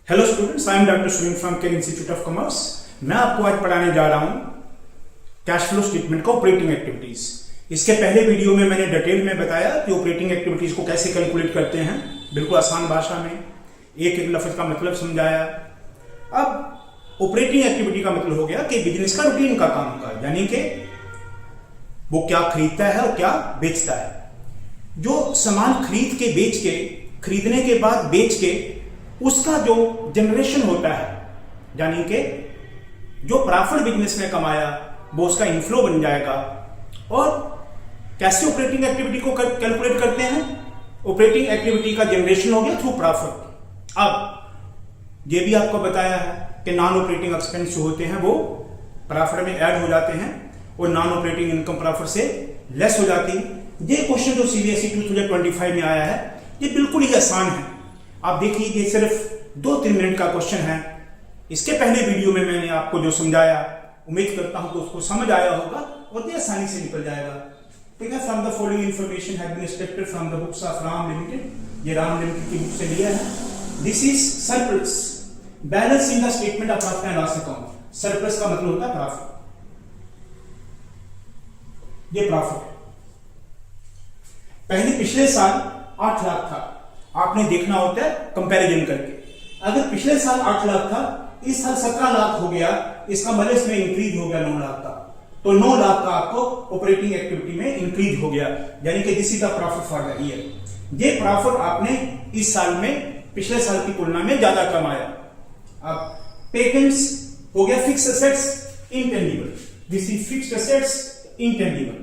Hello students, I am doctor Sunil from care institute of commerce. मैं आपको आज पढ़ाने जा रहा हूं कैश फ्लो स्टेटमेंट का ऑपरेटिंग एक्टिविटीज। इसके पहले वीडियो में मैंने डिटेल में बताया कि ऑपरेटिंग एक्टिविटीज को कैसे कैलकुलेट करते हैं, बिल्कुल आसान भाषा में एक एक लफ्ज का मतलब समझाया। अब ऑपरेटिंग एक्टिविटी का मतलब हो गया कि बिजनेस का रूटीन का काम का, यानी कि वो क्या खरीदता है और क्या बेचता है। जो सामान खरीद के बेच के, खरीदने के बाद बेच के उसका जो जनरेशन होता है, यानी कि जो प्रॉफिट बिजनेस ने कमाया वो उसका इनफ्लो बन जाएगा। और कैसे ऑपरेटिंग एक्टिविटी को कैलकुलेट करते हैं? ऑपरेटिंग एक्टिविटी का जनरेशन हो गया थ्रू प्रॉफिट। अब ये भी आपको बताया है कि नॉन ऑपरेटिंग एक्सपेंस जो होते हैं वो प्रॉफिट में ऐड हो जाते हैं और नॉन ऑपरेटिंग इनकम प्रॉफिट से लेस हो जाती है। ये क्वेश्चन जो सीबीएसई 2025 में आया है ये बिल्कुल ही आसान है। आप देखिए, ये सिर्फ 2-3 मिनट का क्वेश्चन है। इसके पहले वीडियो में मैंने आपको जो समझाया, उम्मीद करता हूं कि उसको समझ आया होगा और ये आसानी से निकल जाएगा। ठीक है, from the following information have been extracted from the books of Ram limited. ये राम लिमिटेड की बुक से लिया है। This is surplus, balance in the statement of profit and loss account. Surplus का मतलब होता है प्रॉफिट। ये प्रॉफिट है। पहले पिछले साल 8 लाख था, आपने देखना होता है कंपैरिजन करके। अगर पिछले साल 8 लाख था, इस साल 17 लाख हो गया, इसका मतलब इसमें इंक्रीज हो गया 9 लाख का। तो 9 लाख का आपको ऑपरेटिंग एक्टिविटी में इंक्रीज हो गया, यानी कि this is the profit for the year. ये प्रॉफिट आपने इस साल में पिछले साल की तुलना में ज्यादा कमाया। अब पेटेंट्स हो गया fixed assets intangible. This is fixed assets intangible.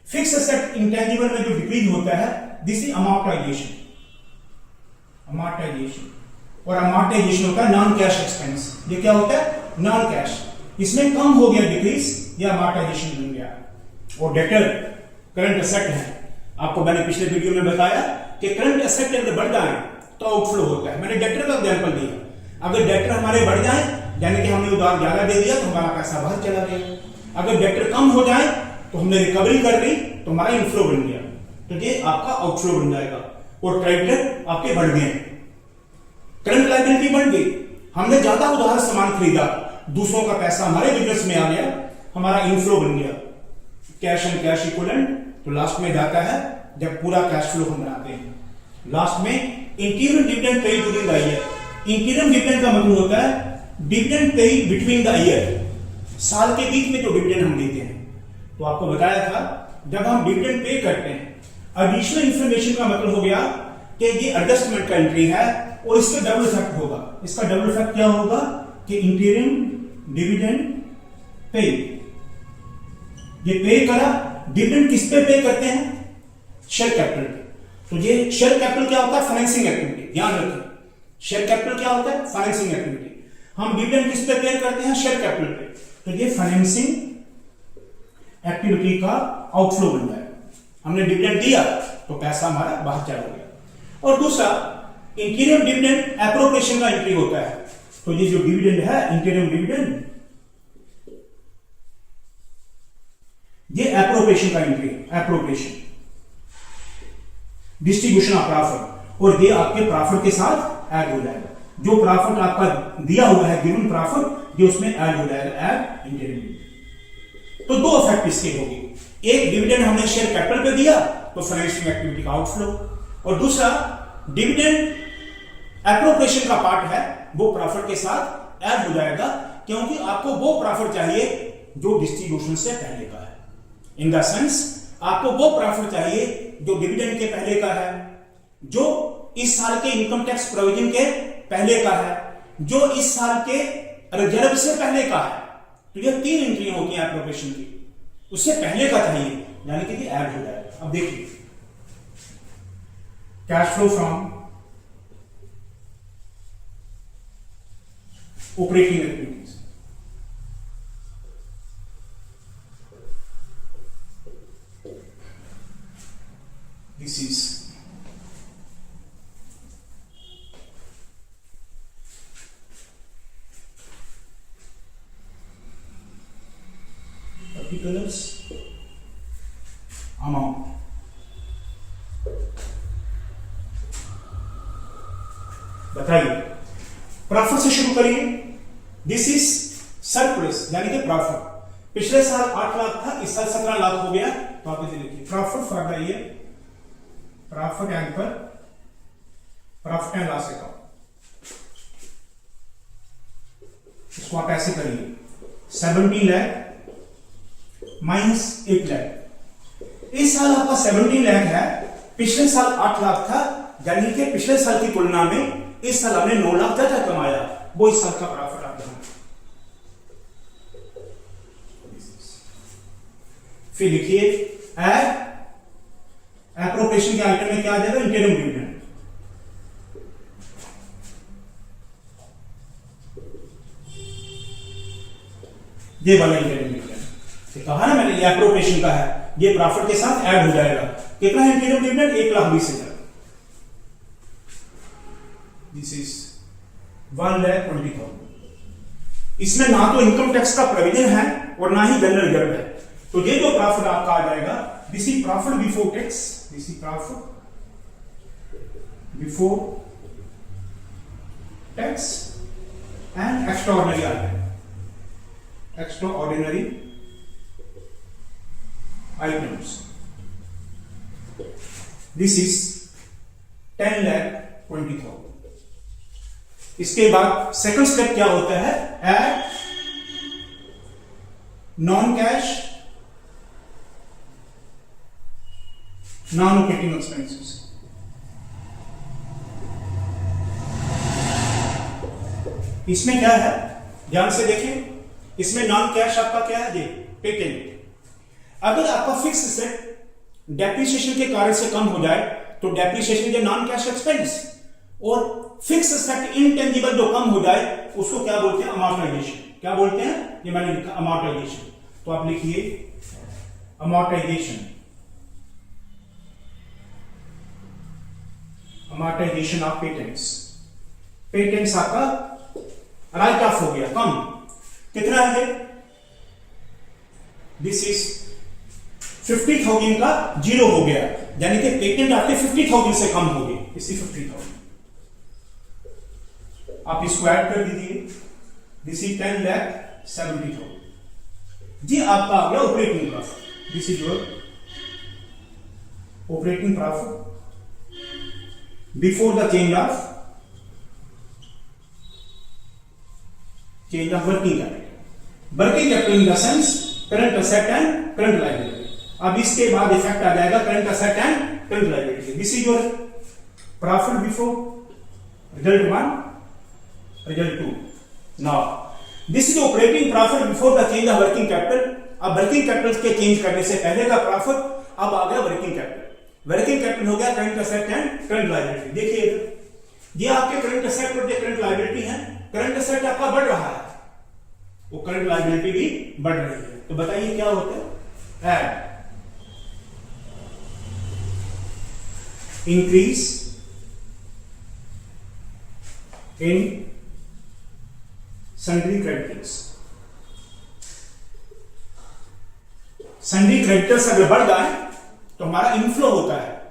Fixed asset intangible में जो डिक्रीज होता है दिस इज अमॉर्टाइजेशन। अमॉर्टाइजेशन और अमॉर्टाइजेशन होता है नॉन कैश एक्सपेंस। ये क्या होता है? Non cash. इसमें कम हो गया डिक्रीज, या अमॉर्टाइजेशन बन गया। और डेटर करंट एसेट है। आपको मैंने पिछले वीडियो में बताया कि करंट एसेट अगर बढ़ जाए तो आउटफ्लो होता है। मैंने डेटर का एग्जांपल दिया। अगर डेटर हमारे बढ़ जाए, यानी कि हमने उधार ज्यादा दे दिया तो हमारा पैसा बाहर चला गया। अगर डेटर कम हो जाए तो हमने रिकवरी कर ली तो हमारा इनफ्लो बन गया, तो ये आपका आउटफ्लो बन जाएगा। और क्रेडिटर आपके बढ़ गए, करंट लायबिलिटी बढ़ गई। हमने ज्यादा उधार सामान खरीदा, दूसरों का पैसा हमारे बिजनेस में आ गया, हमारा इनफ्लो बन गया। कैश एंड कैश इक्विवेलेंट तो लास्ट में जाता है जब पूरा कैश फ्लो हम बनाते हैं। लास्ट में इंटीरियम dividend paid during the year. इंटीरियम dividend का मतलब होता है dividend paid between the year, साल के बीच में जो डिविडेंड हम देते हैं। तो आपको बताया था जब हम डिविडेंड पे करते हैं, एडिशनल इंफॉर्मेशन का मतलब हो गया कि ये एडजस्टमेंट का एंट्री है और इसका डबल इफेक्ट होगा। इसका डबल इफेक्ट क्या होगा कि इंटीरियम डिविडेंड पे, ये पे करा। डिविडेंड किस पे करते हैं? शेयर कैपिटल पे। तो ये शेयर कैपिटल क्या होता है? Financing activity. ध्यान रखें, शेयर कैपिटल क्या होता है? Financing activity. हम डिविडेंड किस पे करते हैं? शेयर कैपिटल पे। तो ये फाइनेंसिंग एक्टिविटी का आउटफ्लो बन जाएगा। हमने डिविडेंड दिया तो पैसा हमारा बाहर चला गया। और दूसरा इंटीरियम डिविडेंड एप्रोप्रिएशन का एंट्री होता है। तो ये जो डिविडेंड है, इंटीरियम डिविडेंड, ये एप्रोप्रिएशन का एंट्री है। एप्रोप्रिएशन डिस्ट्रीब्यूशन ऑफ प्रॉफिट, और ये आपके प्रॉफिट के साथ ऐड हो जाएगा। जो प्रॉफिट आपका दिया हुआ है, गिवन प्रॉफिट, ये उसमें ऐड हो जाएगा। Add इंटीरियम dividend. तो दो इफेक्ट इसके होंगे। एक, डिविडेंड हमने शेयर कैपिटल पे दिया तो फाइनेंशियल एक्टिविटी का आउटफ्लो, और दूसरा डिविडेंड एप्रोप्रिएशन का पार्ट है वो प्रॉफिट के साथ ऐड हो जाएगा, क्योंकि आपको वो प्रॉफिट चाहिए जो डिस्ट्रीब्यूशन से पहले का है। इन द सेंस आपको वो प्रॉफिट चाहिए जो डिविडेंड के पहले का है, जो इस साल के इनकम टैक्स प्रोविजन के पहले का है, जो इस साल के रिजर्व से पहले का है। तो ये 3 एंट्रियां होती हैं एप्रोप्रिएशन की, उससे पहले का चाहिए, यानी कि ये ऐड हो जाएगा। अब देखिए, cash flow from operating activities. This is particulars amount। बताइए प्रॉफिट से शुरू करिए। दिस इज सरप्लस यानी कि प्रॉफिट। पिछले साल 8 लाख था, इस साल 17 लाख हो गया, तो आप इसे लिखिए profit for the year, profit and पर प्रॉफिट एंड लॉस अकाउंट। इसको आप ऐसे करिए 70 लाख माइनस 8 लाख। इस साल आपका 70 लाख है, पिछले साल 8 लाख था, यानी कि पिछले साल की तुलना में इस साल हमने 9 लाख ज्यादा कमाया, वो इस साल का प्रॉफिट आप यहाँ। फिर लिखिए एप्रोप्रिएशन के आइटम में क्या आ जाएगा, इंटरिम डिविडेंड। ये वाला इंटरिम डिविडेंड कहा ना मैंने, ये एप्रोप्रिएशन का है, ये प्रॉफिट के साथ ऐड हो जाएगा। कितना है इंटरिम डिविडेंड, 1,20,000। This is 1,20,000। इसमें ना तो इनकम टैक्स का प्रोविजन है और ना ही जनरल रिजर्व है, तो ये जो प्रॉफिट आपका आ जाएगा, this is profit before tax, this is profit before tax and extraordinary item, extraordinary items. This is 10,20,000। इसके बाद सेकंड स्टेप क्या होता है, add non cash non operating expenses. इसमें क्या है, ध्यान से देखें, इसमें नॉन कैश आपका क्या है, ये पेटेंट। अगर आपका फिक्स एसेट डेप्रिसिएशन के कारण से कम हो जाए तो डेप्रिसिएशन ये नॉन कैश एक्सपेंस, और फिक्स एसेट इंटेंजिबल जो कम हो जाए उसको क्या बोलते हैं, अमॉर्टाइजेशन। क्या बोलते हैं, ये मैंने लिखा अमॉर्टाइजेशन, तो आप लिखिए amortisation, amortisation of patents. Patents आपका राइट ऑफ हो गया, कम कितना है, दिस इज 50,000 का 0 हो गया, यानी कि पेटेंट आपके 50,000 से कम हो गए, इसी 50,000 आप इसको ऐड कर दीजिए, दिस इज 10,70,000। जी आपका आ गया operating profit, this is your operating profit before the change of working capital. Working capital in the sense current asset and current liability. अब इसके बाद इफेक्ट आ जाएगा current asset and current liability. This is your profit before result 1, result 2। Now this is operating profit before the change of working capital. अब working capital के change करने से पहले का प्रॉफिट, अब आ गया वर्किंग कैपिटल। वर्किंग कैपिटल हो गया current asset and current liability. देखिए ये आपके करंट असेट और करंट लायबिलिटी है। करंट असेट आपका बढ़ रहा है, वो करंट लायबिलिटी भी बढ़ रही है, तो बताइए क्या होता है, add increase in sundry creditors. Sundry creditors अगर बढ़ जाए तो हमारा इनफ्लो होता है,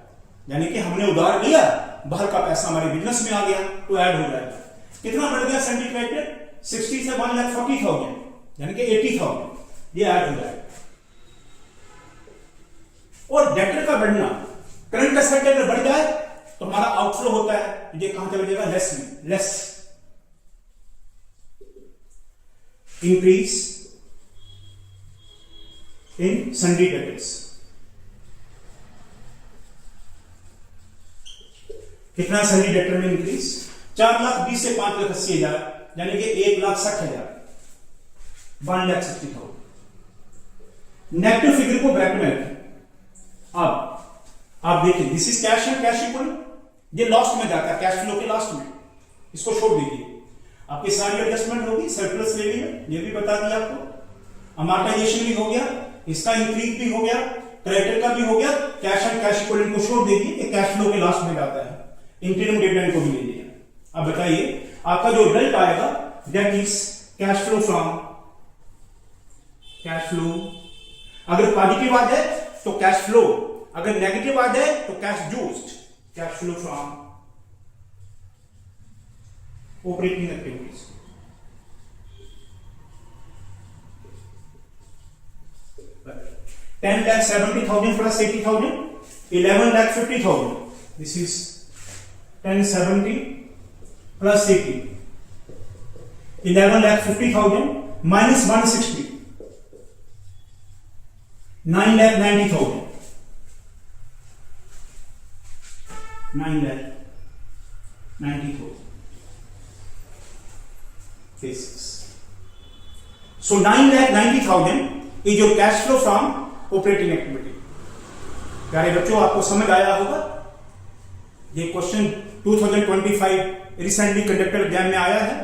यानी कि हमने उधार लिया, बाहर का पैसा हमारे बिजनेस में आ गया, तो ऐड हो जाएगा। कितना बढ़ गया सन्ड्री क्रेडिटर, 60 से 1,40,000, यानी कि 80,000, ये ऐड हो जाएगा। और डेटर का बढ़ना, करंट असेट अगर बढ़ जाए तो हमारा आउटफ्लो होता है, ये कहां चला जाएगा, लेस में, less increase in sundry debtors. कितना सन्ड्री डेटर में इंक्रीज, 4,20,000 से 5,80,000, यानी कि 1,60,000, 1,60,000। नेगेटिव फिगर को ब्रैकेट में रखें। अब आप देखिए, दिस इज कैश है, कैश इक्वल, ये लास्ट में जाता है, कैश फ्लो के लास्ट में, इसको छोड़ दीजिए। आपकी सारी एडजस्टमेंट होगी, सरप्लस ले ली है, ये भी बता दिया आपको, अमॉर्टाइजेशन भी हो गया, इसका इंक्रीज भी हो गया, क्रेडिटर का भी हो गया, कैश एंड कैश इक्विवेलेंट को छोड़ दीजिए, ये कैश फ्लो के लास्ट में जाता है। इंटरिम डिविडेंड को भी ले लिया। अब बताइए आपका जो रिजल्ट आएगा, that is cash flow from, cash flow अगर पॉजिटिव आ जाए तो कैश फ्लो, अगर नेगेटिव आ जाए तो cash used, cash flow from operating activities. $10,70,000 plus 80,000, $11,50,000. This is 1070 plus 80. 11,50,000 minus 160. 9,90,000. 9,90,000. So 9,90,000 is your cash flow from operating activity. प्यारे बच्चों, आपको समझ आया होगा। ये क्वेश्चन 2025 रिसेंटली कंडक्टेड एग्जाम में आया है।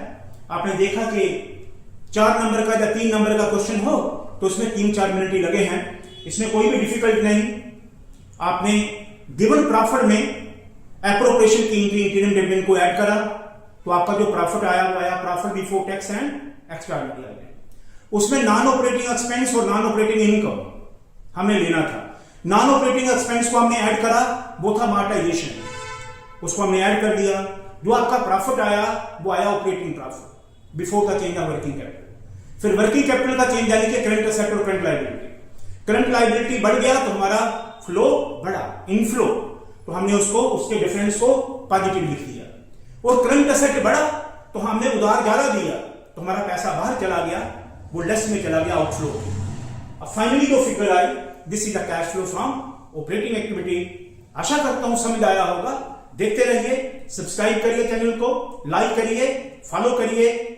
आपने देखा कि 4 नंबर का या 3 नंबर का क्वेश्चन हो तो उसमें 3-4 मिनट ही लगे हैं। इसमें कोई भी डिफिकल्ट नहीं। आपने गिवन प्रॉफिट में एप्रोप्रिएशन की एंट्री इंटीरियम डिविडेंड को ऐड करा तो आपका जो प्रॉफिट आया वो आया profit before tax and extraordinary आया। उसमें नॉन ऑपरेटिंग एक्सपेंस और नॉन ऑपरेटिंग इनकम हमें लेना था। नॉन ऑपरेटिंग एक्सपेंस को हमने ऐड करा, वो था अमॉर्टाइजेशन, उसको हमने ऐड कर दिया। जो आपका प्रॉफिट आया वो आया operating profit before the change of working capital. फिर वर्किंग कैपिटल का चेंज यानी कि करंट एसेट और करंट लायबिलिटी। करंट लायबिलिटी बढ़ गया तो हमारा फ्लो बढ़ा, इनफ्लो, तो हमने उसको उसके डिफरेंस को पॉजिटिव लिख दिया। और करंट एसेट बढ़ा तो हमने उधार ज्यादा दिया तो हमारा पैसा बाहर चला गया, वो लेस में चला गया, आउटफ्लो। अब फाइनली जो फिगर आई, this is the cash flow from operating activity. आशा करता हूं समझ आया होगा। देखते रहिए, सब्सक्राइब करिए चैनल को, लाइक करिए, फॉलो करिए।